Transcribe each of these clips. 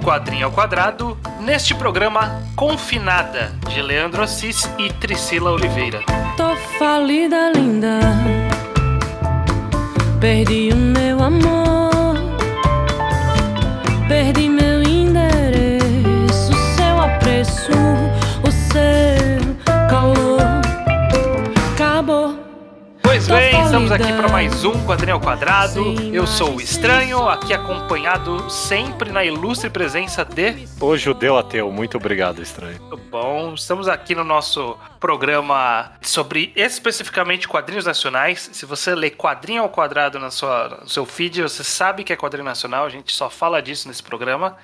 Quadrinho ao Quadrado, neste programa Confinada, de Leandro Assis e Priscila Oliveira. Tô falida, linda, perdi o meu amor, perdi meu endereço, seu apreço, o seu calor, acabou. Pois bem, estamos aqui para mais um Quadrinho ao Quadrado. Eu sou o Estranho, aqui acompanhado sempre na ilustre presença de... O Judeu Ateu, muito obrigado, Estranho. Muito bom, estamos aqui no nosso programa sobre especificamente quadrinhos nacionais. Se você lê Quadrinho ao Quadrado no seu feed, você sabe que é quadrinho nacional, a gente só fala disso nesse programa.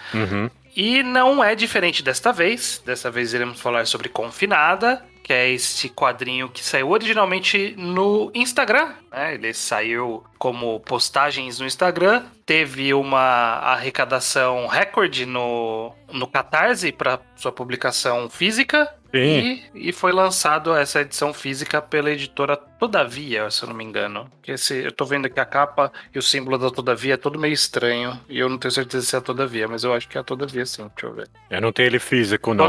E não é diferente desta vez. Dessa vez iremos falar sobre Confinada, que é esse quadrinho que saiu originalmente no Instagram, né? Ele saiu como postagens no Instagram, teve uma arrecadação recorde no Catarse para sua publicação física. E foi lançado essa edição física pela editora Todavia, se eu não me engano. Eu tô vendo aqui a capa e o símbolo da Todavia é todo meio estranho. E eu não tenho certeza se é a Todavia, mas eu acho que é a Todavia sim, deixa eu ver. Eu não tenho ele físico, não.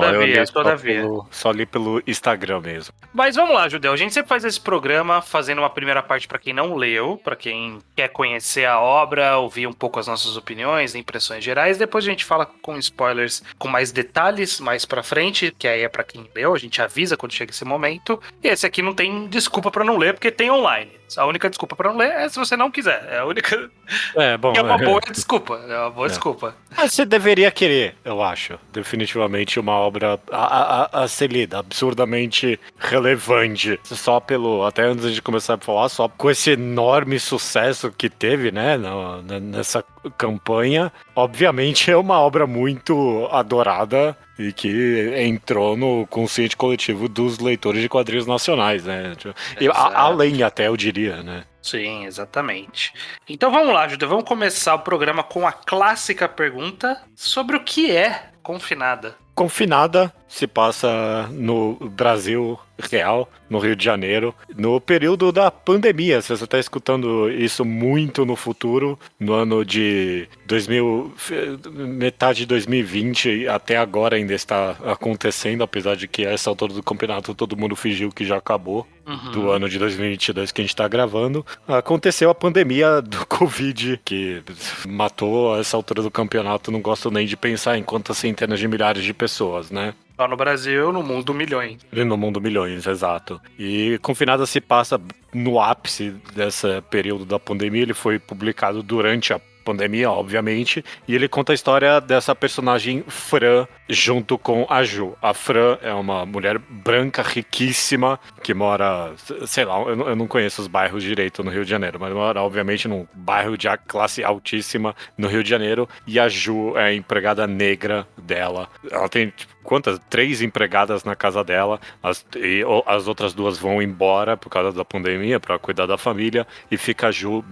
Só li pelo Instagram mesmo. Mas vamos lá, Judeu. A gente sempre faz esse programa fazendo uma primeira parte para quem não leu, para quem quer conhecer a obra, ouvir um pouco as nossas opiniões, impressões gerais. Depois a gente fala com spoilers, com mais detalhes mais pra frente, que aí é pra quem leu, a gente avisa quando chega esse momento. E esse aqui não tem desculpa pra não ler, porque tem online. A única desculpa pra não ler é se você não quiser. É a única... Bom... É uma boa desculpa. É uma boa desculpa. Mas você deveria querer, eu acho. Definitivamente uma obra a ser lida, absurdamente relevante. Só até antes de começar a falar, só com esse enorme sucesso que teve, né, nessa campanha. Obviamente é uma obra muito adorada e que entrou no consciente coletivo dos leitores de quadrinhos nacionais, né? E além até, eu diria, né? Sim, exatamente. Então vamos lá, Júlia, vamos começar o programa com a clássica pergunta sobre o que é Confinada. Confinada se passa no Brasil real, no Rio de Janeiro, no período da pandemia. Se você está escutando isso muito no futuro, no ano de metade de 2020, até agora ainda está acontecendo, apesar de que a essa altura do campeonato todo mundo fingiu que já acabou. Do ano de 2022 que a gente está gravando, aconteceu a pandemia do Covid, que matou a essa altura do campeonato. Não gosto nem de pensar em quantas centenas de milhares de pessoas, né? Só no Brasil, no mundo milhões. E no mundo milhões, exato. E Confinada se passa no ápice desse período da pandemia. Ele foi publicado durante a pandemia, obviamente, e ele conta a história dessa personagem Fran junto com a Ju. A Fran é uma mulher branca, riquíssima, que mora, sei lá, eu não conheço os bairros direito no Rio de Janeiro, mas mora, obviamente, num bairro de classe altíssima no Rio de Janeiro, e a Ju é a empregada negra dela. Ela tem, quantas? 3 empregadas na casa dela, as outras 2 vão embora por causa da pandemia, para cuidar da família, e fica a Ju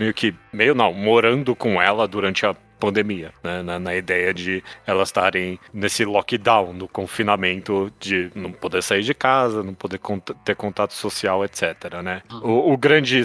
morando com ela durante a pandemia, né? Na ideia de elas estarem nesse lockdown, no confinamento, de não poder sair de casa, não poder ter contato social, etc, né? O grande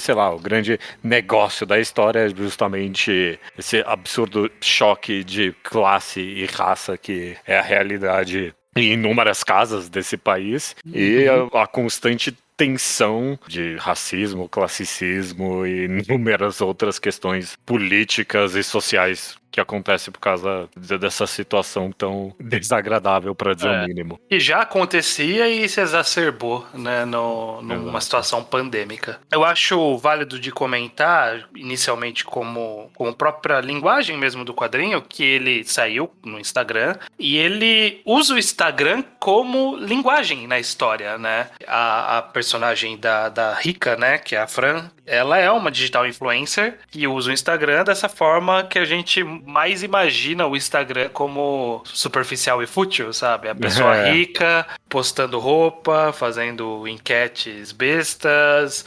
negócio da história é justamente esse absurdo choque de classe e raça que é a realidade em inúmeras casas desse país, e a constante tensão de racismo, classicismo e inúmeras outras questões políticas e sociais que acontece por causa dessa situação tão desagradável, para dizer o mínimo. Que já acontecia e se exacerbou, né, numa situação pandêmica. Eu acho válido de comentar, inicialmente como própria linguagem mesmo do quadrinho, que ele saiu no Instagram, e ele usa o Instagram como linguagem na história, né? A personagem da Rica, né, que é a Fran, ela é uma digital influencer que usa o Instagram dessa forma que a gente mais imagina o Instagram como superficial e fútil, sabe? A pessoa rica, postando roupa, fazendo enquetes bestas,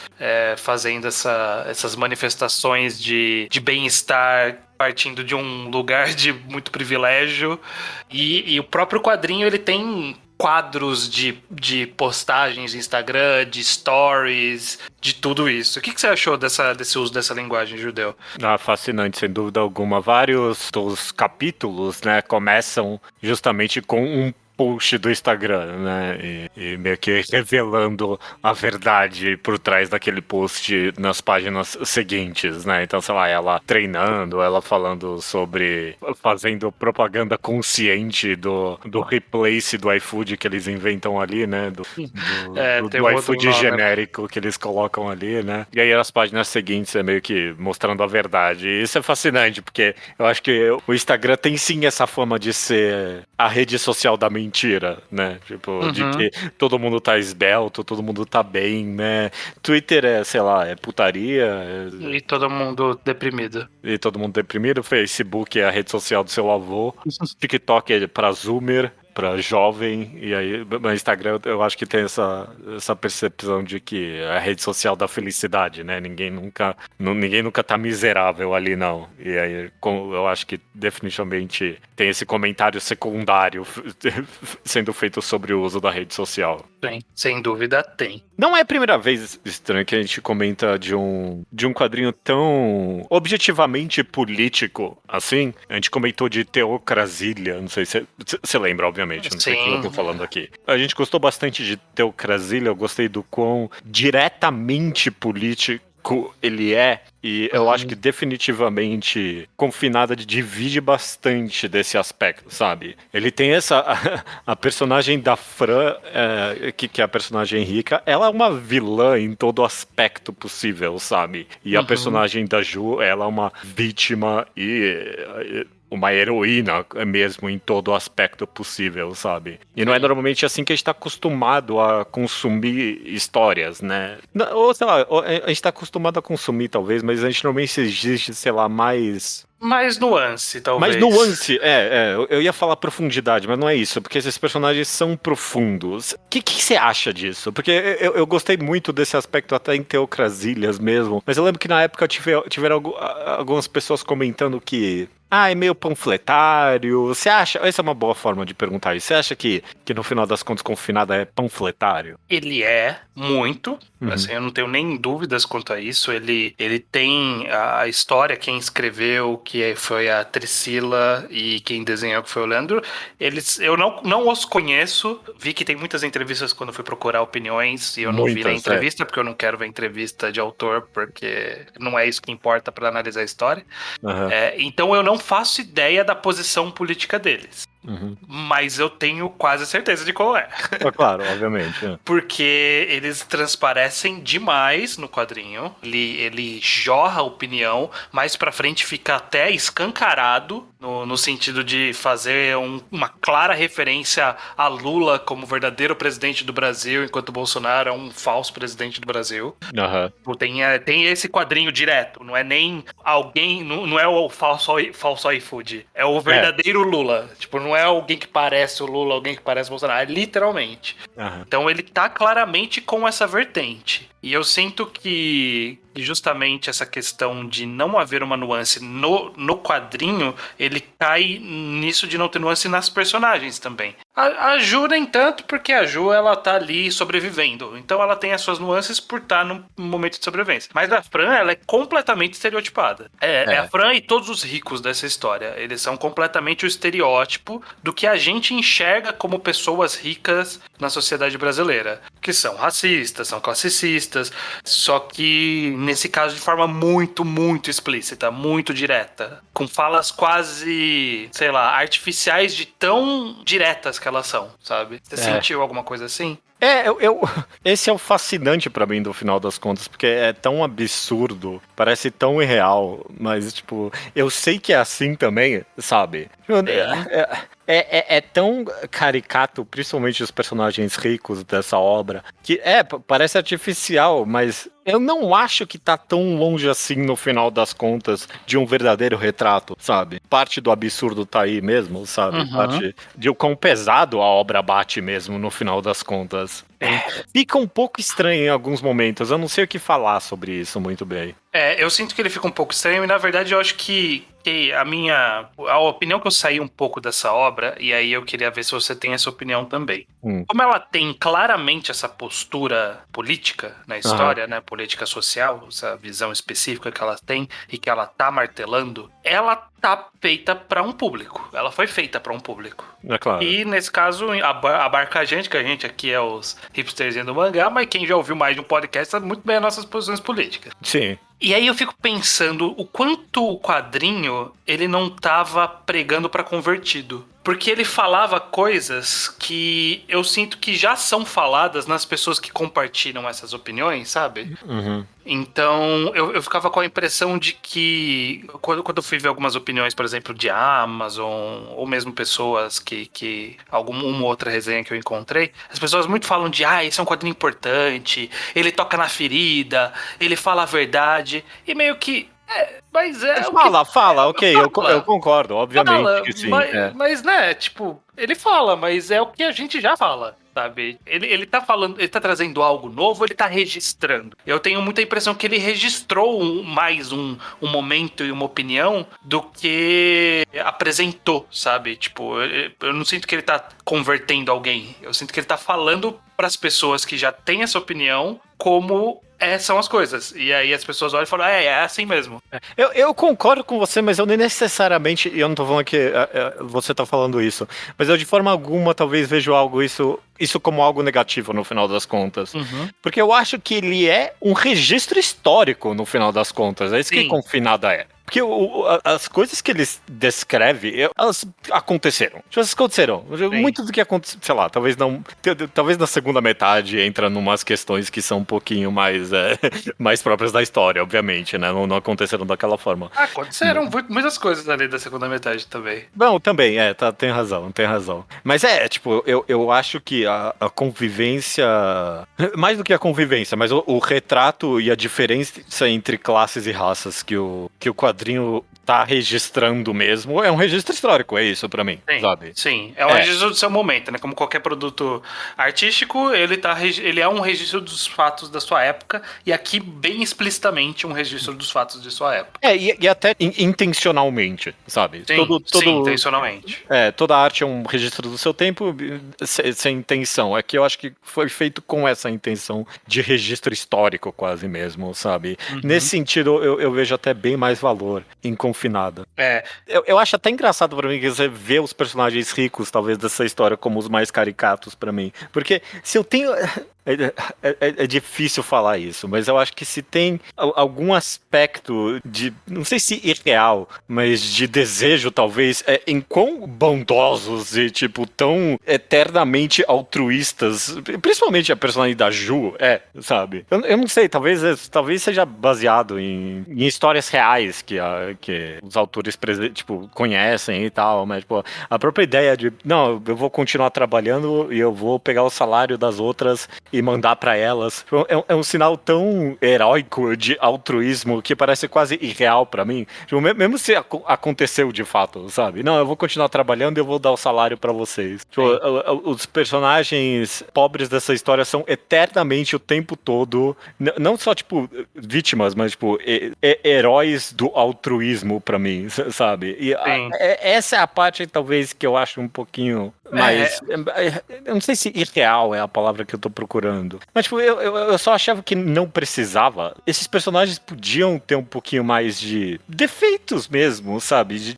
fazendo essas manifestações de bem-estar partindo de um lugar de muito privilégio. E o próprio quadrinho, ele tem quadros de postagens de Instagram, de stories, de tudo isso. O que você achou desse uso dessa linguagem, Judeu? Fascinante, sem dúvida alguma. Vários dos capítulos, né, começam justamente com um post do Instagram, né, e meio que revelando a verdade por trás daquele post nas páginas seguintes, né, então, sei lá, ela treinando, ela falando sobre, fazendo propaganda consciente do replace do iFood que eles inventam ali, né, do tem um outro iFood nome. genérico que eles colocam ali, né, e aí as páginas seguintes é meio que mostrando a verdade, e isso é fascinante, porque eu acho que o Instagram tem sim essa fama de ser a rede social da mentira, né? Tipo, de que todo mundo tá esbelto, todo mundo tá bem, né? Twitter é, sei lá, é putaria. E todo mundo deprimido. E todo mundo deprimido. Facebook é a rede social do seu avô. TikTok é pra zoomer, pra jovem. E aí, no Instagram eu acho que tem essa percepção de que é a rede social da felicidade, né? Ninguém nunca tá miserável ali, não. E aí eu acho que definitivamente tem esse comentário secundário sendo feito sobre o uso da rede social. Tem, sem dúvida tem. Não é a primeira vez, estranho, que a gente comenta de um quadrinho tão objetivamente político assim. A gente comentou de Teocrasília, não sei se você lembra, obviamente, não sei o que eu tô falando aqui. A gente gostou bastante de Teocrasília, eu gostei do quão diretamente político ele é, e eu acho que definitivamente Confinada divide bastante desse aspecto, sabe? Ele tem a personagem da Fran, que é a personagem rica, ela é uma vilã em todo aspecto possível, sabe? E a personagem da Ju, ela é uma vítima e uma heroína mesmo em todo aspecto possível, sabe? E não é normalmente assim que a gente tá acostumado a consumir histórias, né? Ou, sei lá, a gente tá acostumado a consumir, talvez, mas a gente normalmente exige, sei lá, mais nuance, talvez. Mais nuance, eu ia falar profundidade, mas não é isso, porque esses personagens são profundos. O que você acha disso? Porque eu gostei muito desse aspecto até em Teocrasílias mesmo, mas eu lembro que na época tiveram algumas pessoas comentando que é meio panfletário. Você acha? Essa é uma boa forma de perguntar isso. Você acha que no final das contas Confinada é panfletário? Ele é muito. Assim, eu não tenho nem dúvidas quanto a isso. Ele tem a história, quem escreveu, que foi a Priscila, e quem desenhou, que foi o Leandro. Eu não os conheço. Vi que tem muitas entrevistas quando fui procurar opiniões, e eu não vi na entrevista, porque eu não quero ver entrevista de autor, porque não é isso que importa para analisar a história. Então eu não faço ideia da posição política deles. Mas eu tenho quase certeza de qual é. Claro, obviamente. Porque eles transparecem demais no quadrinho. Ele jorra a opinião. Mais pra frente fica até escancarado. No sentido de fazer uma clara referência a Lula como verdadeiro presidente do Brasil, enquanto Bolsonaro é um falso presidente do Brasil. Tem esse quadrinho direto. Não é nem alguém. Não é o falso iFood. É o verdadeiro Lula. Tipo, não é alguém que parece o Lula, alguém que parece o Bolsonaro. É literalmente. Então ele tá claramente com essa vertente. E eu sinto que justamente essa questão de não haver uma nuance no quadrinho, ele cai nisso de não ter nuance nas personagens também. A Ju nem tanto, porque a Ju, ela tá ali sobrevivendo. Então ela tem as suas nuances por estar num momento de sobrevivência. Mas a Fran, ela é completamente estereotipada. É a Fran e todos os ricos dessa história. Eles são completamente o estereótipo do que a gente enxerga como pessoas ricas na sociedade brasileira. Que são racistas, são classicistas, só que nesse caso de forma muito, muito explícita, muito direta. Com falas quase, sei lá, artificiais de tão diretas que elas são, sabe? Você sentiu alguma coisa assim? Esse é o fascinante pra mim do final das contas, porque é tão absurdo, parece tão irreal, mas, tipo, eu sei que é assim também, sabe? É tão caricato, principalmente os personagens ricos dessa obra, que parece artificial, mas Eu não acho que tá tão longe assim, no final das contas, de um verdadeiro retrato, sabe? Parte do absurdo tá aí mesmo, sabe? Parte de o quão pesado a obra bate mesmo, no final das contas. Fica um pouco estranho em alguns momentos, eu não sei o que falar sobre isso muito bem. Eu sinto que ele fica um pouco estranho e, na verdade, eu acho que a opinião que eu saí um pouco dessa obra, e aí eu queria ver se você tem essa opinião também. Como ela tem claramente essa postura política na história, né, política social, essa visão específica que ela tem e que ela tá martelando, ela tá feita para um público. Ela foi feita para um público. É claro. E, nesse caso, abarca a gente, que a gente aqui é os hipsters do mangá, mas quem já ouviu mais de um podcast sabe muito bem as nossas posições políticas. Sim. E aí eu fico pensando o quanto o quadrinho ele não tava pregando pra convertido. Porque ele falava coisas que eu sinto que já são faladas nas pessoas que compartilham essas opiniões, sabe? Então eu ficava com a impressão de que quando eu fui ver algumas opiniões, por exemplo, de Amazon, ou mesmo pessoas que uma outra resenha que eu encontrei, as pessoas muito falam de esse é um quadrinho importante, ele toca na ferida, ele fala a verdade, e meio que mas Fala, ok, eu concordo, obviamente que sim. Mas, né, tipo, ele fala, mas é o que a gente já fala, sabe? Ele tá falando, ele tá trazendo algo novo, ele tá registrando. Eu tenho muita impressão que ele registrou mais um momento e uma opinião do que apresentou, sabe? Tipo, eu não sinto que ele tá convertendo alguém, eu sinto que ele tá falando pras pessoas que já têm essa opinião como são as coisas. E aí as pessoas olham e falam, é assim mesmo. Eu concordo com você, mas eu nem necessariamente, e eu não tô falando que você tá falando isso, mas eu de forma alguma talvez vejo isso como algo negativo no final das contas. Porque eu acho que ele é um registro histórico no final das contas. É isso que Confinada é. Porque as coisas que ele descreve, elas aconteceram. Elas aconteceram. Muito do que aconteceu, sei lá, talvez não. Talvez na segunda metade entra numas questões que são um pouquinho mais, mais próprias da história, obviamente, né? Não aconteceram daquela forma. Aconteceram muitas coisas ali da segunda metade também. Bom, também, tem razão. Mas tipo, eu acho que a convivência. Mais do que a convivência, mas o retrato e a diferença entre classes e raças que o quadrinho tá registrando mesmo, é um registro histórico, é isso pra mim, sabe? Sim, é um registro do seu momento, né? Como qualquer produto artístico, ele é um registro dos fatos da sua época, e aqui, bem explicitamente, um registro dos fatos de sua época. E até intencionalmente, sabe? Sim, intencionalmente. Toda arte é um registro do seu tempo, sem intenção. É que eu acho que foi feito com essa intenção de registro histórico, quase mesmo, sabe? Nesse sentido, eu vejo até bem mais valor em Confinada. Eu acho até engraçado pra mim que você vê os personagens ricos, talvez, dessa história como os mais caricatos pra mim. Porque se eu tenho... É difícil falar isso, mas eu acho que se tem algum aspecto de, não sei se irreal, mas de desejo, talvez, em quão bondosos e, tipo, tão eternamente altruístas, principalmente a personagem da Ju, sabe? Eu não sei, talvez seja baseado em histórias reais que os autores, tipo, conhecem e tal, mas, tipo, a própria ideia de, não, eu vou continuar trabalhando e eu vou pegar o salário das outras e mandar pra elas. É um sinal tão heróico de altruísmo que parece quase irreal pra mim. Tipo, mesmo se aconteceu de fato, sabe? Não, eu vou continuar trabalhando e eu vou dar o salário pra vocês. Tipo, os personagens pobres dessa história são eternamente o tempo todo, não só, tipo, vítimas, mas, tipo, heróis do altruísmo pra mim, sabe? E essa é a parte, talvez, que eu acho um pouquinho mais... Eu não sei se irreal é a palavra que eu tô procurando. Mas, tipo, eu só achava que não precisava. Esses personagens podiam ter um pouquinho mais de defeitos mesmo, sabe?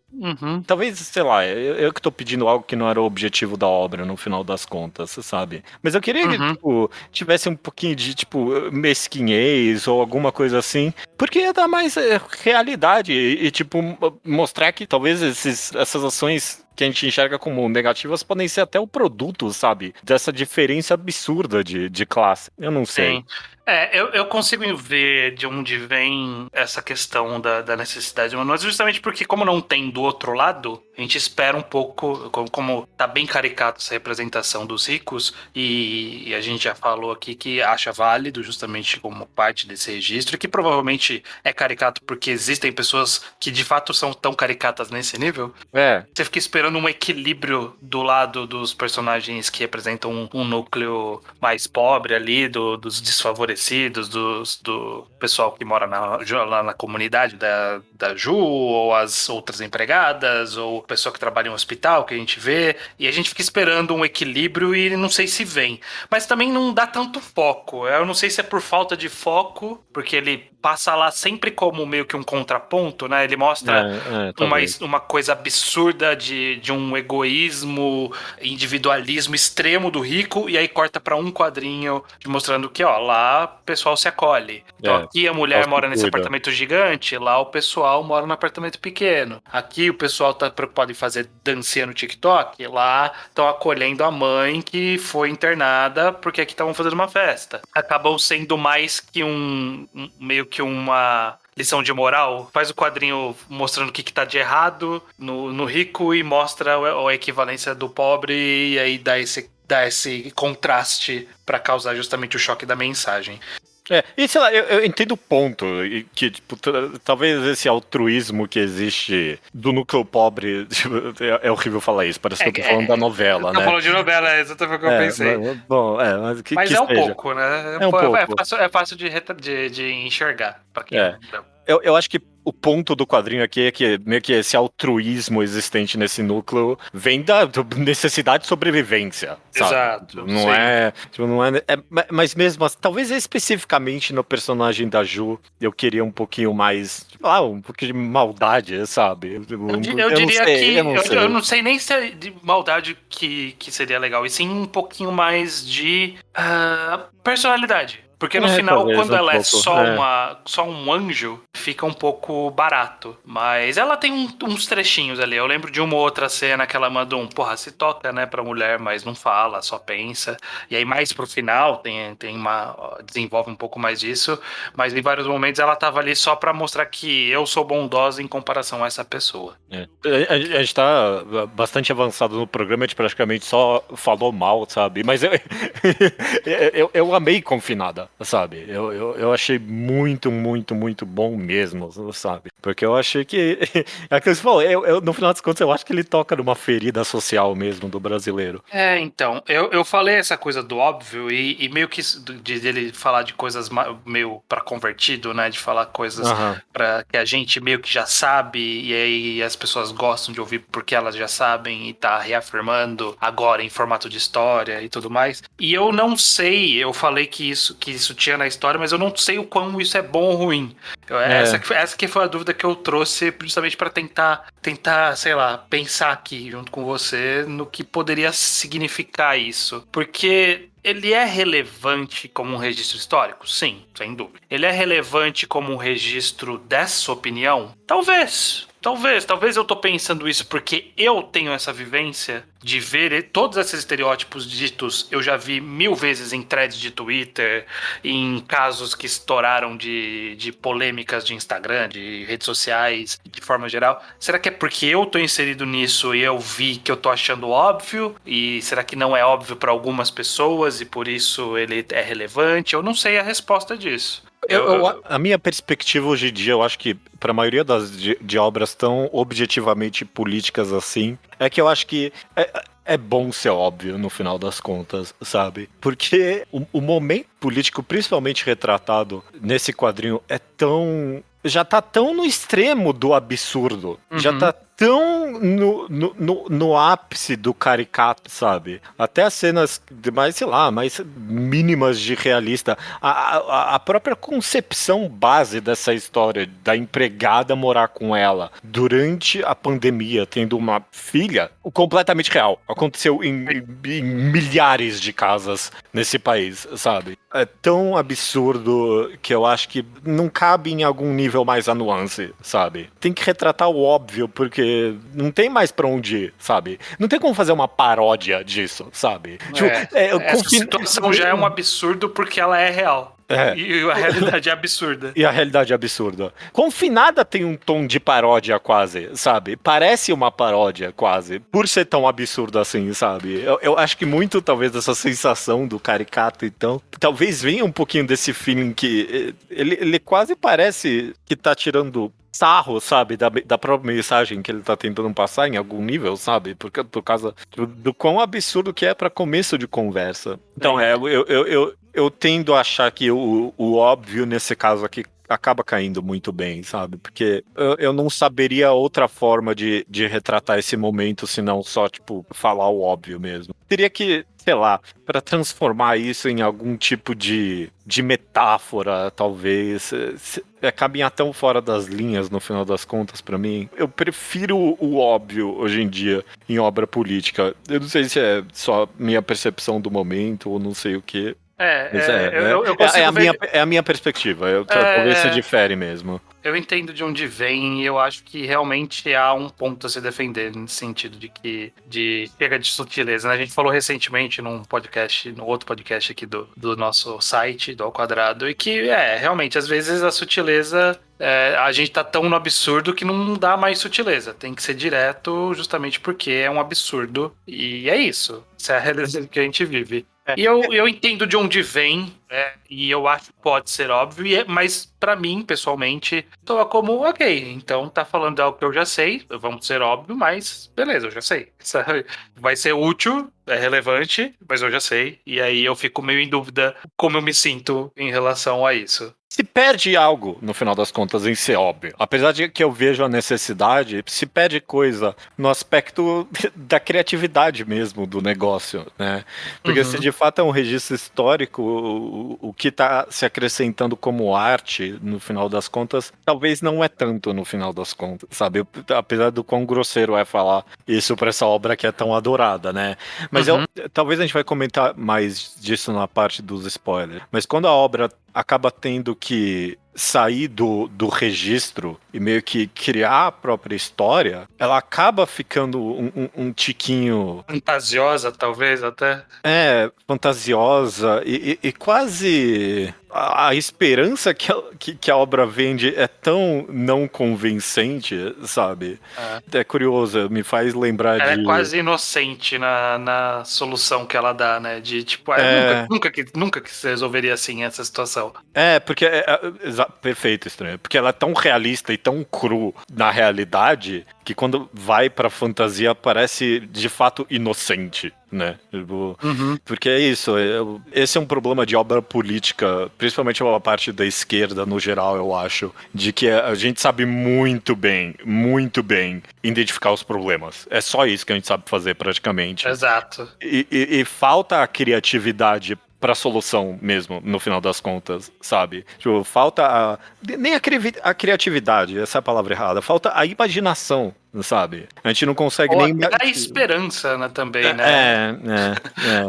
Talvez, sei lá, eu que tô pedindo algo que não era o objetivo da obra no final das contas, sabe? Mas eu queria que, tipo, tivesse um pouquinho de, tipo, mesquinhez ou alguma coisa assim, porque ia dar mais realidade e, tipo, mostrar que talvez essas ações que a gente enxerga como negativas podem ser até o produto, sabe? Dessa diferença absurda de classe. Eu não sei. Eu consigo ver de onde vem essa questão da necessidade de manuais, justamente porque, como não tem do outro lado, a gente espera um pouco, como tá bem caricato essa representação dos ricos, e a gente já falou aqui que acha válido, justamente como parte desse registro, e que provavelmente é caricato porque existem pessoas que de fato são tão caricatas nesse nível. É, Você fica esperando um equilíbrio do lado dos personagens que representam um núcleo mais pobre ali, dos desfavorecidos, do pessoal que mora lá na comunidade da Ju, ou as outras empregadas, ou o pessoal que trabalha em um hospital, que a gente vê, e a gente fica esperando um equilíbrio e não sei se vem. Mas também não dá tanto foco. Eu não sei se é por falta de foco, porque ele passa lá sempre como meio que um contraponto, né? Ele mostra talvez. uma coisa absurda de um egoísmo, individualismo extremo do rico, e aí corta pra um quadrinho mostrando que, ó, lá o pessoal se acolhe. Então aqui a mulher mora nesse apartamento gigante, lá o pessoal mora no apartamento pequeno. Aqui o pessoal tá preocupado em fazer dancinha no TikTok, lá estão acolhendo a mãe que foi internada porque aqui estavam fazendo uma festa. Acabou sendo mais que meio que uma lição de moral, faz o quadrinho mostrando o que tá de errado no rico e mostra a equivalência do pobre, e aí dá esse contraste pra causar justamente o choque da mensagem. E sei lá, eu entendo o ponto, que tipo, talvez esse altruísmo que existe do núcleo pobre, tipo, é horrível falar isso, parece que eu tô falando da novela, né? Não falou de novela, é exatamente o que eu pensei. Mas que Mas que é um seja. pouco, né? É um pouco. É fácil de enxergar pra quem não. Eu acho que o ponto do quadrinho aqui é que meio que esse altruísmo existente nesse núcleo vem da necessidade de sobrevivência, sabe? Exato. Não é, mas mesmo assim, talvez especificamente no personagem da Ju, eu queria um pouquinho mais, um pouquinho de maldade, sabe? Eu diria que eu não sei nem se é de maldade que seria legal, e sim um pouquinho mais de personalidade. Porque no final, quando ela é só um anjo, fica um pouco barato. Mas ela tem uns trechinhos ali. Eu lembro de uma outra cena que ela manda se toca, né, pra mulher, mas não fala, só pensa. E aí mais pro final, desenvolve um pouco mais disso. Mas em vários momentos ela tava ali só pra mostrar que eu sou bondosa em comparação a essa pessoa. A gente tá bastante avançado no programa, a gente praticamente só falou mal, sabe? Mas eu amei Confinada, sabe? Eu achei muito, muito, muito bom mesmo, sabe? Porque eu achei que... É aquilo que você falou, no final das contas, eu acho que ele toca numa ferida social mesmo do brasileiro. Então, eu falei essa coisa do óbvio e meio que de ele falar de coisas meio pra convertido, né? De falar coisas pra que a gente meio que já sabe, e aí as pessoas gostam de ouvir porque elas já sabem e tá reafirmando agora em formato de história e tudo mais. E eu não sei, eu falei que isso tinha na história, mas eu não sei o quão isso é bom ou ruim. Essa que foi a dúvida que eu trouxe justamente pra tentar, sei lá, pensar aqui junto com você no que poderia significar isso. Porque ele é relevante como um registro histórico? Sim, sem dúvida. Ele é relevante como um registro dessa opinião? Talvez eu tô pensando isso porque eu tenho essa vivência de ver todos esses estereótipos ditos, eu já vi 1000 vezes em threads de Twitter, em casos que estouraram de polêmicas de Instagram, de redes sociais, de forma geral. Será que é porque eu tô inserido nisso e eu vi que eu tô achando óbvio? E será que não é óbvio para algumas pessoas e por isso ele é relevante? Eu não sei a resposta disso. A minha perspectiva hoje em dia, eu acho que para a maioria de obras tão objetivamente políticas assim, é que eu acho que é bom ser óbvio no final das contas, sabe? Porque o momento político, principalmente retratado nesse quadrinho, já tá tão no extremo do absurdo, já tá tão no ápice do caricato, sabe? Até as cenas mais, sei lá, mais mínimas de realista. A própria concepção base dessa história da empregada morar com ela durante a pandemia, tendo uma filha, completamente real. Aconteceu em milhares de casas nesse país, sabe? É tão absurdo que eu acho que não cabe em algum nível mais a nuance, sabe? Tem que retratar o óbvio, porque não tem mais pra onde ir, sabe? Não tem como fazer uma paródia disso, sabe? Essa situação já é um absurdo porque ela é real. É. E a realidade é absurda. E a realidade é absurda. Confinada tem um tom de paródia quase, sabe? Parece uma paródia quase, por ser tão absurdo assim, sabe? Eu acho que muito, talvez, dessa sensação do caricato, então, talvez venha um pouquinho desse feeling que ele quase parece que tá tirando sarro, sabe, da própria mensagem que ele tá tentando passar em algum nível, sabe, por causa do quão absurdo que é pra começo de conversa. Então, eu tendo a achar que o óbvio nesse caso aqui acaba caindo muito bem, sabe, porque eu não saberia outra forma de retratar esse momento, senão só, tipo, falar o óbvio mesmo. Teria que, sei lá, para transformar isso em algum tipo de metáfora, talvez, caminhar tão fora das linhas no final das contas pra mim. Eu prefiro o óbvio hoje em dia em obra política. Eu não sei se é só minha percepção do momento ou não sei o que. Mas eu consigo ver. É a minha perspectiva. Talvez se difere mesmo. Eu entendo de onde vem e eu acho que realmente há um ponto a se defender nesse sentido de chega de sutileza, né? A gente falou recentemente no outro podcast aqui do nosso site, do Ao Quadrado, e que realmente, às vezes a sutileza, a gente tá tão no absurdo que não dá mais sutileza. Tem que ser direto justamente porque é um absurdo e é isso. Essa é a realidade que a gente vive. E eu entendo de onde vem, e eu acho que pode ser óbvio, mas pra mim, pessoalmente, soa como, ok, então tá falando de algo que eu já sei, vamos ser óbvio, mas beleza, eu já sei. Vai ser útil, é relevante, mas eu já sei, e aí eu fico meio em dúvida como eu me sinto em relação a isso. Se perde algo, no final das contas, em ser óbvio. Apesar de que eu vejo a necessidade, se perde coisa no aspecto da criatividade mesmo do negócio, né? Porque se de fato é um registro histórico, o que está se acrescentando como arte, no final das contas, talvez não é tanto no final das contas, sabe? Apesar do quão grosseiro é falar isso para essa obra que é tão adorada, né? Mas talvez a gente vai comentar mais disso na parte dos spoilers. Mas quando a obra acaba tendo que sair do registro e meio que criar a própria história, ela acaba ficando um tiquinho... fantasiosa, talvez, até. Fantasiosa e quase... A esperança que a obra vende é tão não convincente, sabe? É curioso, me faz lembrar ela de... é quase inocente na solução que ela dá, né? De tipo, nunca que se resolveria assim essa situação. Porque perfeito, estranho. Porque ela é tão realista e tão cru na realidade que quando vai pra fantasia parece de fato inocente, né? Porque é isso. Esse é um problema de obra política, principalmente a parte da esquerda no geral, eu acho, de que a gente sabe muito bem identificar os problemas. É só isso que a gente sabe fazer praticamente. Exato. E falta a criatividade pra solução mesmo, no final das contas, sabe? Tipo, falta nem a criatividade, essa é a palavra errada. Falta a imaginação, sabe? A gente não consegue nem... a esperança, né, também, né?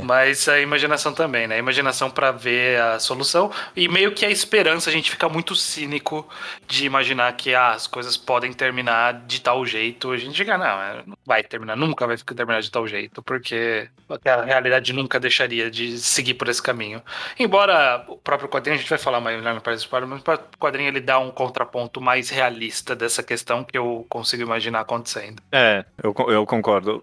Mas a imaginação também, né? A imaginação pra ver a solução. E meio que a esperança, a gente fica muito cínico de imaginar que as coisas podem terminar de tal jeito. A gente fica, não vai terminar, nunca vai terminar de tal jeito, porque a realidade nunca deixaria de seguir por esse caminho. Embora o próprio quadrinho, a gente vai falar mais na parte do spoiler, mas o quadrinho ele dá um contraponto mais realista dessa questão que eu consigo imaginar acontecendo. Eu concordo.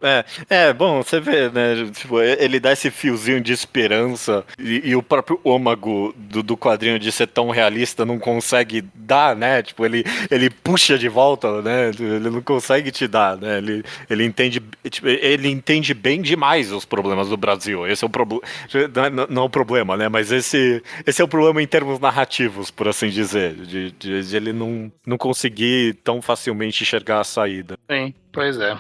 Bom, você vê, né? Tipo, ele dá esse fiozinho de esperança e o próprio ômago do quadrinho de ser tão realista não consegue dar, né? Tipo, ele puxa de volta, né? Ele não consegue te dar, né? Ele entende bem demais os problemas do Brasil. Esse é o problema. Não é o problema, né? Mas esse é o problema em termos narrativos, por assim dizer. De ele não conseguir tão facilmente enxergar a saída. Sim, pois é.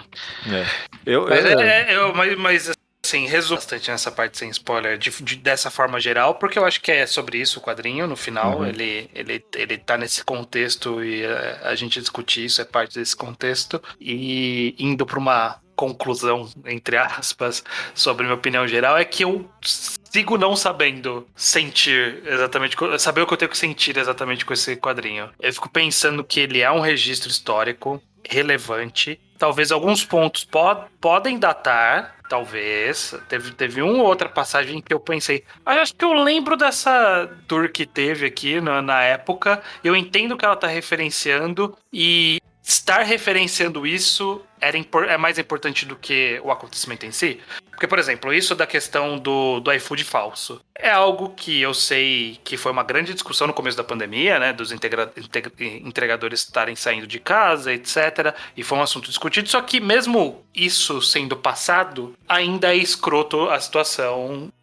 Mas assim, resumo bastante nessa parte sem spoiler dessa forma geral, porque eu acho que é sobre isso o quadrinho, no final, ele tá nesse contexto e a gente discutir isso é parte desse contexto, e indo pra uma conclusão, entre aspas, sobre minha opinião geral, é que eu sigo não sabendo saber o que eu tenho que sentir exatamente com esse quadrinho. Eu fico pensando que ele é um registro histórico relevante. Talvez alguns pontos podem datar, Talvez. Teve uma ou outra passagem que eu pensei. Acho que eu lembro dessa tour que teve aqui na época. Eu entendo que ela tá referenciando. E estar referenciando isso é mais importante do que o acontecimento em si. Porque, por exemplo, isso da questão do iFood falso. É algo que eu sei que foi uma grande discussão no começo da pandemia, né? Dos entregadores estarem saindo de casa, etc. E foi um assunto discutido. Só que mesmo isso sendo passado, ainda é escroto a situação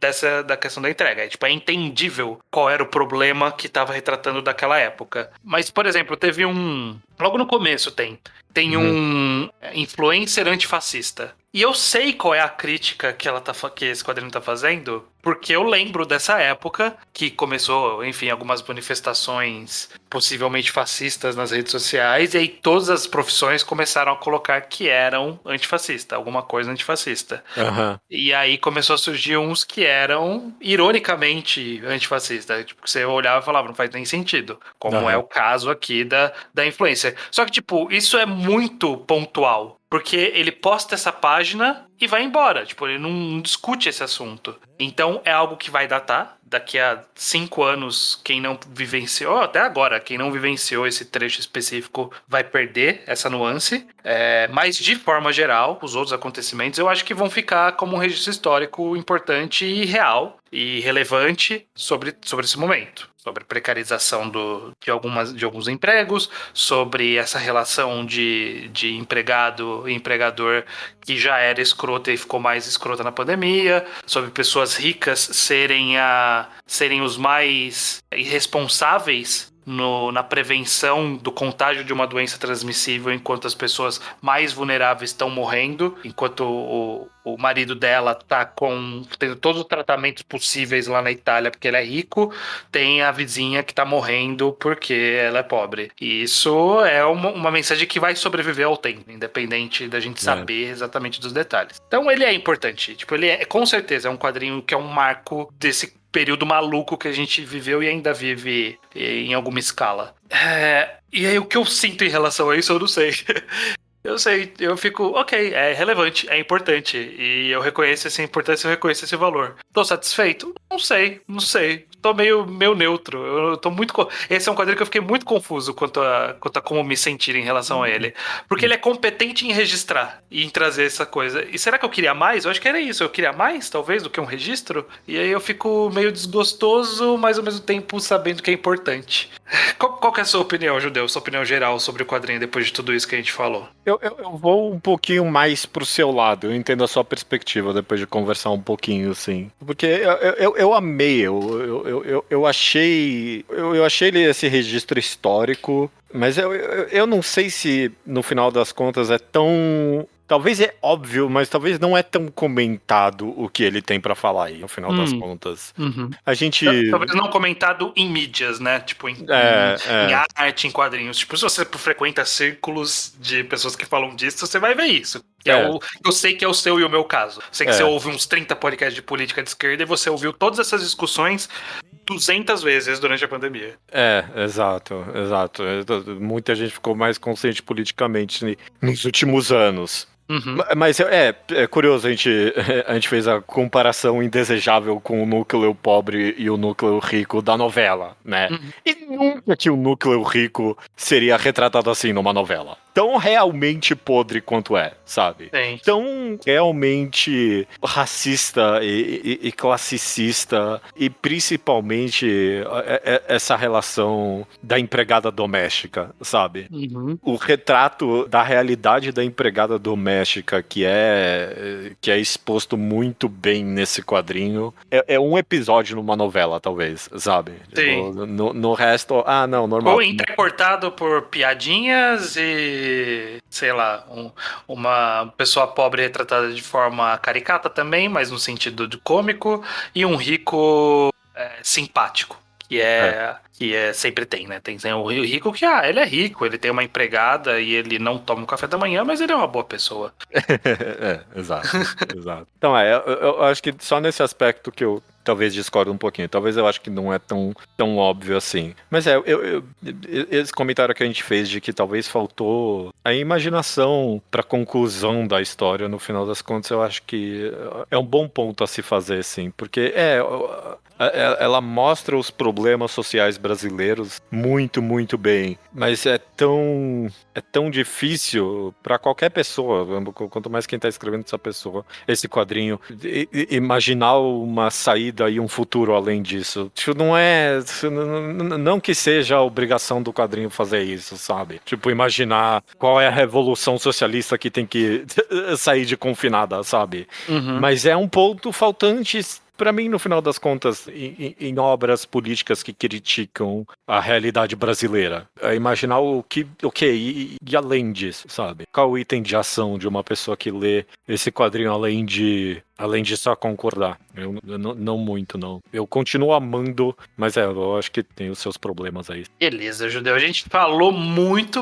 da questão da entrega. É entendível qual era o problema que estava retratando daquela época. Mas, por exemplo, teve logo no começo tem um influencer antifascista. E eu sei qual é a crítica que esse quadrinho tá fazendo, porque eu lembro dessa época que começou, enfim, algumas manifestações possivelmente fascistas nas redes sociais, e aí todas as profissões começaram a colocar que eram antifascista, alguma coisa antifascista. Uhum. E aí começou a surgir uns que eram, ironicamente, antifascistas. Tipo, você olhava e falava, não faz nem sentido. Como é o caso aqui da influência. Só que, isso é muito pontual. Porque ele posta essa página e vai embora. Ele não discute esse assunto. Então, é algo que vai datar. Daqui a 5 anos, quem não vivenciou, até agora, quem não vivenciou esse trecho específico vai perder essa nuance. Mas, de forma geral, os outros acontecimentos, eu acho que vão ficar como um registro histórico importante e real e relevante sobre esse momento. Sobre a precarização de alguns empregos, sobre essa relação de empregado e empregador que já era escrota e ficou mais escrota na pandemia, sobre pessoas ricas serem os mais irresponsáveis na prevenção do contágio de uma doença transmissível, enquanto as pessoas mais vulneráveis estão morrendo, enquanto o marido dela tá tendo todos os tratamentos possíveis lá na Itália porque ele é rico, tem a vizinha que tá morrendo porque ela é pobre. E isso é uma mensagem que vai sobreviver ao tempo, independente da gente saber exatamente dos detalhes. Então ele é importante. Ele com certeza é um quadrinho que é um marco desse período maluco que a gente viveu e ainda vive em alguma escala. E aí o que eu sinto em relação a isso, eu não sei. Eu sei, eu fico, ok, é relevante, é importante. E eu reconheço essa importância, eu reconheço esse valor. Tô satisfeito? Não sei. Tô meio neutro. Eu tô muito. Esse é um quadrinho que eu fiquei muito confuso quanto a como me sentir em relação a ele. Porque ele é competente em registrar e em trazer essa coisa. E será que eu queria mais? Eu acho que era isso. Eu queria mais, talvez, do que um registro. E aí eu fico meio desgostoso, mas ao mesmo tempo sabendo que é importante. Qual que é a sua opinião, Judeu? Sua opinião geral sobre o quadrinho depois de tudo isso que a gente falou? Eu vou um pouquinho mais pro seu lado. Eu entendo a sua perspectiva depois de conversar um pouquinho, assim. Porque eu amei, eu achei ele esse registro histórico, mas eu não sei se no final das contas é tão... Talvez é óbvio, mas talvez não é tão comentado o que ele tem pra falar aí, no final das contas. Uhum. A gente... Talvez não comentado em mídias, né? Em arte, em quadrinhos. Se você frequenta círculos de pessoas que falam disso, você vai ver isso. Eu sei que é o seu e o meu caso. Sei que você ouve uns 30 podcasts de política de esquerda e você ouviu todas essas discussões 200 vezes durante a pandemia. Exato. Muita gente ficou mais consciente politicamente nos últimos anos. Uhum. Mas é curioso, a gente fez a comparação indesejável com o núcleo pobre e o núcleo rico da novela, né? Uhum. E nunca que o núcleo rico seria retratado assim numa novela. Tão realmente podre quanto sabe? Sim. Tão realmente racista e classicista, e principalmente essa relação da empregada doméstica, sabe? Uhum. O retrato da realidade da empregada doméstica que é exposto muito bem nesse quadrinho é um episódio numa novela, talvez, sabe? Sim. No resto, não, normal. Ou intercortado por piadinhas e, sei lá, uma pessoa pobre retratada de forma caricata também, mas no sentido de cômico, e um rico simpático. Que sempre tem, né? Tem o rico que, ele é rico, ele tem uma empregada e ele não toma um café da manhã, mas ele é uma boa pessoa. Exato. Então, eu acho que só nesse aspecto que eu talvez discordo um pouquinho. Talvez eu acho que não é tão óbvio assim. Mas esse comentário que a gente fez de que talvez faltou a imaginação pra conclusão da história, no final das contas, eu acho que é um bom ponto a se fazer, sim. Porque ela mostra os problemas sociais brasileiros muito, muito bem. Mas é tão difícil para qualquer pessoa, quanto mais quem tá escrevendo essa pessoa, esse quadrinho, imaginar uma saída e um futuro além disso. Tipo, não que seja a obrigação do quadrinho fazer isso, sabe? Tipo, imaginar qual é a revolução socialista que tem que sair de confinada, sabe? Uhum. Mas é um ponto faltante pra mim, no final das contas, em obras políticas que criticam a realidade brasileira. É imaginar o que e além disso, sabe? Qual o item de ação de uma pessoa que lê esse quadrinho além de só concordar? Eu não muito, não. Eu continuo amando, mas eu acho que tem os seus problemas aí. Beleza, Judeu. A gente falou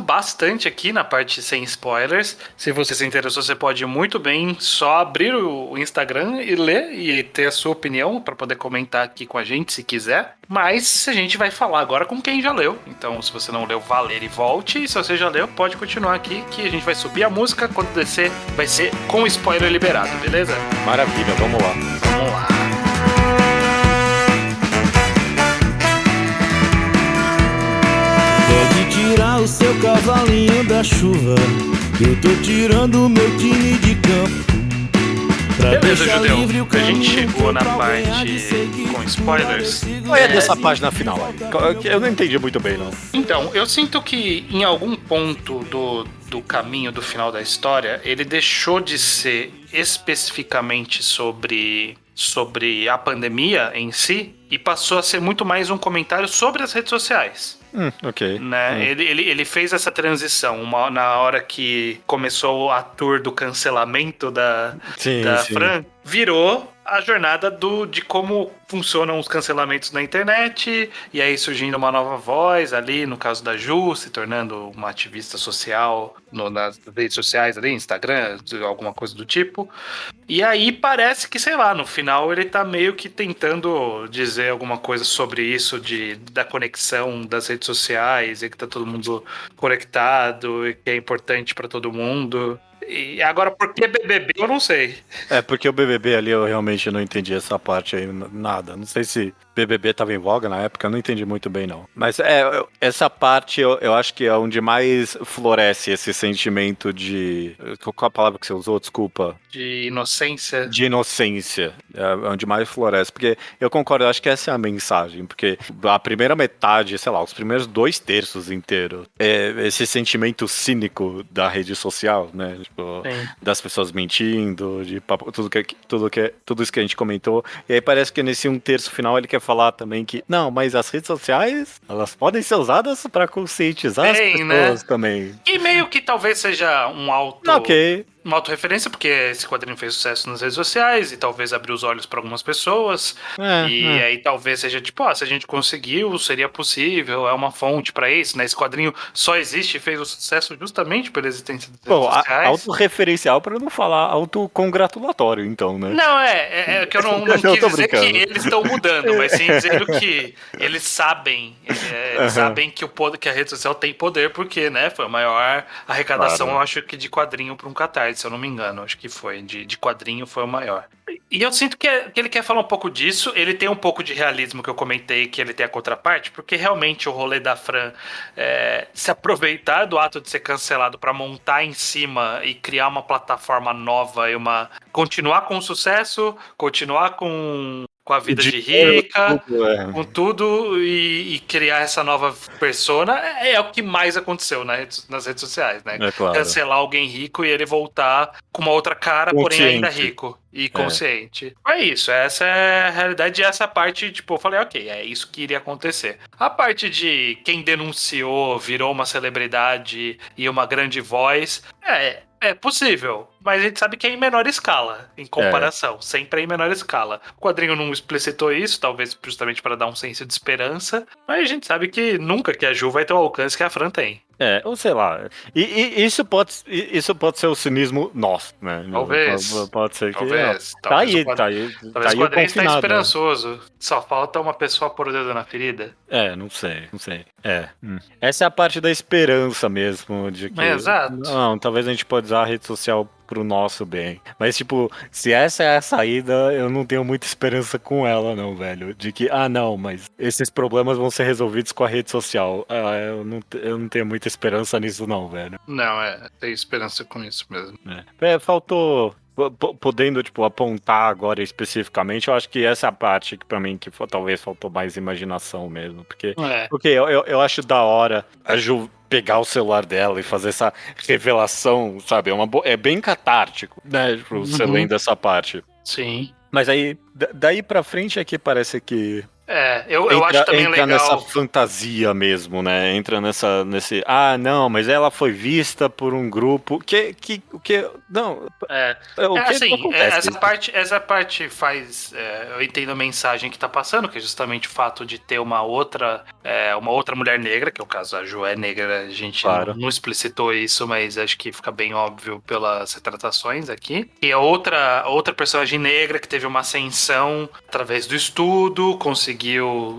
bastante aqui na parte sem spoilers. Se você se interessou, você pode muito bem só abrir o Instagram e ler e ter a sua opinião para poder comentar aqui com a gente, se quiser. Mas a gente vai falar agora com quem já leu. Então, se você não leu, vá ler e volte. E se você já leu, pode continuar aqui que a gente vai subir a música. Quando descer, vai ser com spoiler liberado, beleza? Maravilha, vamos lá. Vamos lá. Pode tirar o seu cavalinho da chuva, eu tô tirando o meu time de campo. Beleza, Judeu. A gente chegou na parte com spoilers. Qual é dessa página final aí? Eu não entendi muito bem, não. Então, eu sinto que em algum ponto do caminho do final da história, ele deixou de ser especificamente sobre a pandemia em si e passou a ser muito mais um comentário sobre as redes sociais. Ok. Né? Ele fez essa transição na hora que começou a tour do cancelamento da Fran, virou a jornada de como funcionam os cancelamentos na internet, e aí surgindo uma nova voz ali, no caso da Ju, se tornando uma ativista social nas redes sociais ali, Instagram, alguma coisa do tipo. E aí parece que, sei lá, no final ele tá meio que tentando dizer alguma coisa sobre isso, da conexão das redes sociais, e que tá todo mundo conectado, e que é importante pra todo mundo. E agora, por que BBB, eu não sei. Porque o BBB ali eu realmente não entendi essa parte aí, nada. Não sei se BBB tava em voga na época, eu não entendi muito bem, não. Mas essa parte eu acho que é onde mais floresce esse sentimento de... Qual a palavra que você usou? Desculpa. De inocência. De inocência. É onde mais floresce. Porque eu concordo, eu acho que essa é a mensagem. Porque a primeira metade, sei lá, os primeiros 2/3 inteiros, é esse sentimento cínico da rede social, né? Tipo, das pessoas mentindo, de papo, tudo isso que a gente comentou. E aí parece que nesse 1/3 final ele quer falar também que, não, mas as redes sociais, elas podem ser usadas para conscientizar as pessoas, né? Também. E meio que talvez seja um uma autorreferência, porque esse quadrinho fez sucesso nas redes sociais e talvez abriu os olhos para algumas pessoas. Aí talvez seja tipo, se a gente conseguiu, seria possível, é uma fonte para isso, né? Esse quadrinho só existe e fez o sucesso justamente pela existência das redes sociais. Autorreferencial para não falar autocongratulatório, então, né? Não, que eu não quis dizer que eles estão mudando, mas sim dizendo que eles sabem, sabem que a rede social tem poder, porque, né, foi a maior arrecadação, eu acho que de quadrinho para um Catarse, se eu não me engano, acho que foi, de quadrinho foi o maior. E eu sinto que ele quer falar um pouco disso, ele tem um pouco de realismo que eu comentei, que ele tem a contraparte, porque realmente o rolê da Fran se aproveitar do ato de ser cancelado para montar em cima e criar uma plataforma nova e continuar com o sucesso, continuar com a vida de rica, com tudo, e criar essa nova persona é o que mais aconteceu nas redes sociais, né? Claro. Cancelar alguém rico e ele voltar com uma outra cara, porém ainda rico e consciente. É isso, essa é a realidade, e essa parte, tipo, eu falei, ok, é isso que iria acontecer. A parte de quem denunciou, virou uma celebridade e uma grande voz, é possível, mas a gente sabe que é em menor escala, em comparação. Sempre é em menor escala. O quadrinho não explicitou isso, talvez justamente para dar um senso de esperança, mas a gente sabe que nunca que a Ju vai ter o alcance que a Fran tem. Ou sei lá. E isso pode ser o cinismo nosso, né? Talvez. Pode ser que. Talvez. Tá Talvez o aí, quadrinho. tá aí, tá Talvez o aí o quadrinho está confinado. esperançoso. Só falta uma pessoa pôr o dedo na ferida. Não sei. Essa é a parte da esperança mesmo, de que. Exato. Não, talvez a gente pode usar a rede social pro nosso bem. Mas, tipo, se essa é a saída, eu não tenho muita esperança com ela, não, velho. De que, não, mas esses problemas vão ser resolvidos com a rede social. Eu não tenho muita esperança nisso, não, velho. Não, tem esperança com isso mesmo. Faltou. Podendo, tipo, apontar agora especificamente, eu acho que essa é a parte que pra mim que talvez faltou mais imaginação mesmo. Porque eu acho da hora a Ju pegar o celular dela e fazer essa revelação, sabe? É bem catártico, né? Tipo, você lendo essa parte. Sim. Mas aí, daí pra frente é que parece que eu acho também entra legal. Nessa fantasia mesmo, né? Entra nesse. Não, mas ela foi vista por um grupo. Não. Assim, acontece? essa parte faz. Eu entendo a mensagem que tá passando, que é justamente o fato de ter uma outra mulher negra, que é o caso, a Jo é negra, a gente Claro. não explicitou isso, mas acho que fica bem óbvio pelas retratações aqui. E a outra personagem negra que teve uma ascensão através do estudo, conseguiu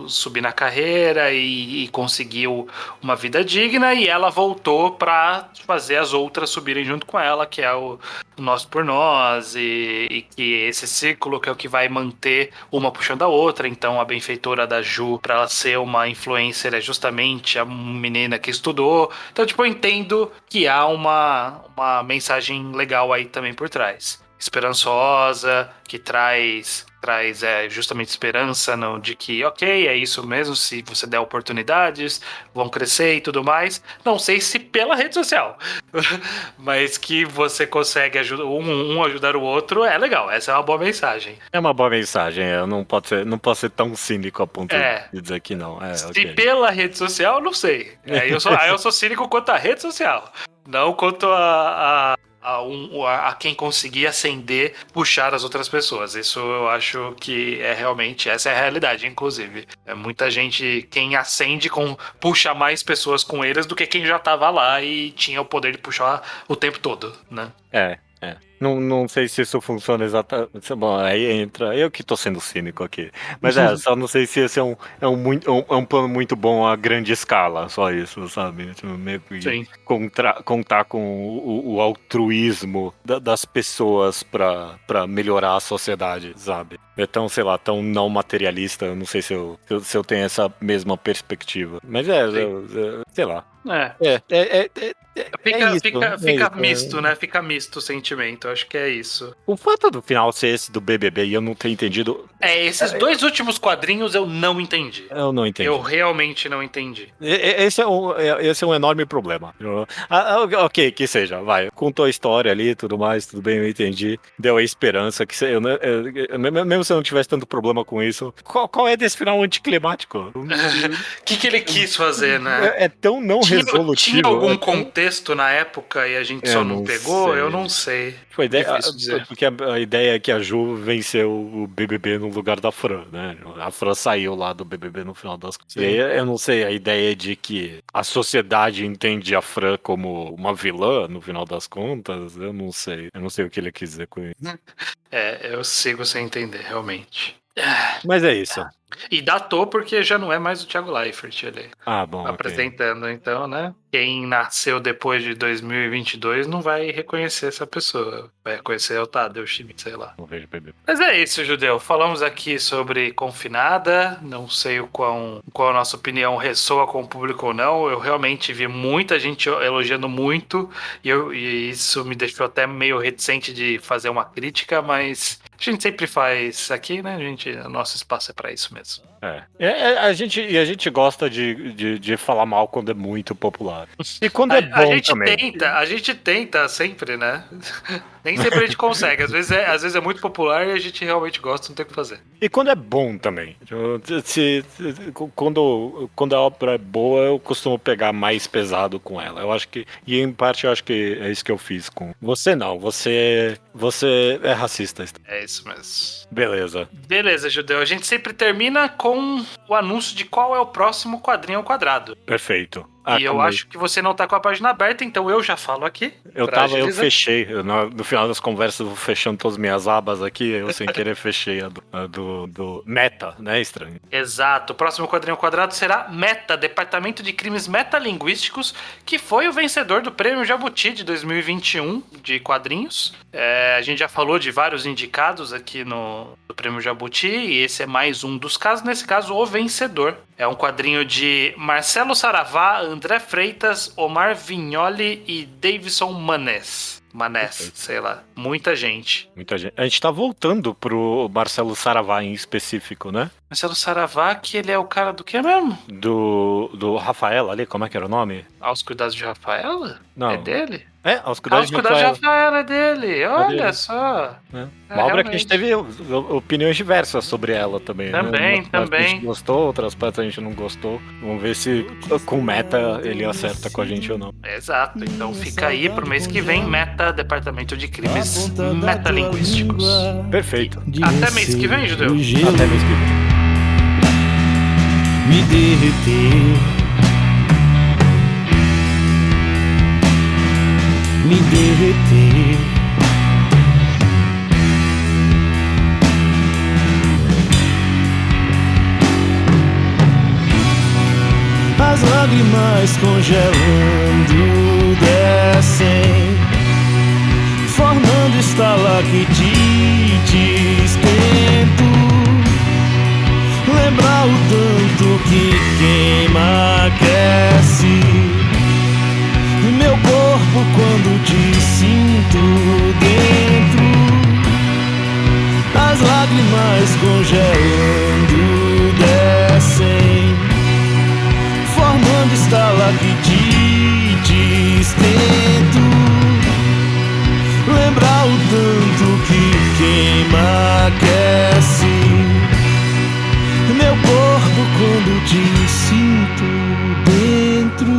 subir na carreira e conseguiu uma vida digna, e ela voltou pra fazer as outras subirem junto com ela, que é o Nós por Nós, e que esse círculo que é o que vai manter uma puxando a outra. Então a benfeitora da Ju, pra ela ser uma influencer, é justamente a menina que estudou. Então, tipo, eu entendo que há uma mensagem legal aí também por trás. Esperançosa, que traz justamente esperança de que, ok, é isso mesmo, se você der oportunidades, vão crescer e tudo mais. Não sei se pela rede social, mas que você consegue ajudar o outro, é legal. Essa é uma boa mensagem. É uma boa mensagem, eu não posso ser tão cínico a ponto de dizer que não. Se pela rede social, não sei. Aí eu sou cínico quanto à rede social, não quanto a quem conseguir ascender, puxar as outras pessoas. Isso eu acho que realmente, essa é a realidade, inclusive. Muita gente, quem ascende, puxa mais pessoas com eles do que quem já tava lá e tinha o poder de puxar o tempo todo, né? Não sei se isso funciona exatamente. Bom, aí entra. Eu que tô sendo cínico aqui. Mas só não sei se esse é um plano muito bom a grande escala, só isso, sabe? Tipo, meio que contar com o altruísmo das pessoas pra melhorar a sociedade, sabe? É tão, sei lá, tão não materialista. Eu não sei se eu tenho essa mesma perspectiva. Mas sei lá. Fica misto, né? Fica misto o sentimento, acho que é isso. O fato do final ser esse do BBB e eu não ter entendido... Esses dois últimos quadrinhos eu não entendi. Eu não entendi. Eu realmente não entendi. Esse é um enorme problema. Ok, que seja, vai. Contou a história ali, tudo mais, tudo bem, eu entendi. Deu a esperança que mesmo se eu não tivesse tanto problema com isso, qual é desse final anticlimático? O que ele quis fazer, né? É tão não resolutivo. Tinha algum contexto na época e a gente só não pegou? Sei. Eu não sei. Porque a ideia é que a Ju venceu o BBB no lugar da Fran, né? A Fran saiu lá do BBB no final das contas. E aí, eu não sei, a ideia de que a sociedade entende a Fran como uma vilã no final das contas, eu não sei. Eu não sei o que ele quis dizer com isso. Eu sigo sem entender, realmente. Mas é isso. E datou porque já não é mais o Thiago Leifert ali. Bom, apresentando, okay. Então, né? Quem nasceu depois de 2022 não vai reconhecer essa pessoa. Vai reconhecer o Tadeu Schmidt, sei lá. Não vejo bebê. Mas é isso, Judeu. Falamos aqui sobre Confinada. Não sei qual a nossa opinião ressoa com o público ou não. Eu realmente vi muita gente elogiando muito. E isso me deixou até meio reticente de fazer uma crítica, mas a gente sempre faz aqui, né? O nosso espaço é pra isso mesmo. A gente gosta de falar mal quando é muito popular. E quando é bom também. A gente tenta sempre, né? Nem sempre a gente consegue. Às vezes é muito popular e a gente realmente gosta, não tem o que fazer. E quando é bom também. Quando a obra é boa, eu costumo pegar mais pesado com ela. Eu acho que. E em parte eu acho que é isso que eu fiz com. Você não, você é racista. É isso mesmo. Beleza, Judeu. A gente sempre termina com o anúncio de qual é o próximo quadrinho ao quadrado. Perfeito. E eu acho que você não tá com a página aberta, então eu já falo aqui. Eu fechei. No final das conversas, eu vou fechando todas as minhas abas aqui. Eu sem querer fechei a do Meta, né, estranho? Exato. O próximo quadrinho ao quadrado será Meta, Departamento de Crimes Metalinguísticos, que foi o vencedor do Prêmio Jabuti de 2021 de quadrinhos. A gente já falou de vários indicados aqui no Prêmio Jabuti, e esse é mais um dos casos. Nesse caso, o vencedor. É um quadrinho de Marcelo Saravá, André Freitas, Omar Vignoli e Davidson Manés, sei lá. Muita gente. A gente tá voltando pro Marcelo Saravá em específico, né? Marcelo Saravá, que ele é o cara do que mesmo? Do Rafaela ali, como é que era o nome? Aos Cuidados de Rafaela? Não. É dele? Aos Cuidados de Rafaela é dele. Olha só. Uma obra que a gente teve opiniões diversas sobre ela também. Também, né? também. A gente gostou, outras partes a gente não gostou. Vamos ver se com Meta ele acerta com a gente ou não. Exato. Então fica aí pro mês que vem, Meta, Departamento de Crimes Metalinguísticos. Perfeito. Até mês que vem, Judeu. Até mês que vem. Me derreter, me derreter. As lágrimas congelando descem, formando estalactites. Tento lembrar o tanto que queima, aquece meu corpo quando te sinto dentro. As lágrimas congelando descem, formando estalactites. Tento lembrar o tanto que queima, aquece meu corpo quando te sinto dentro.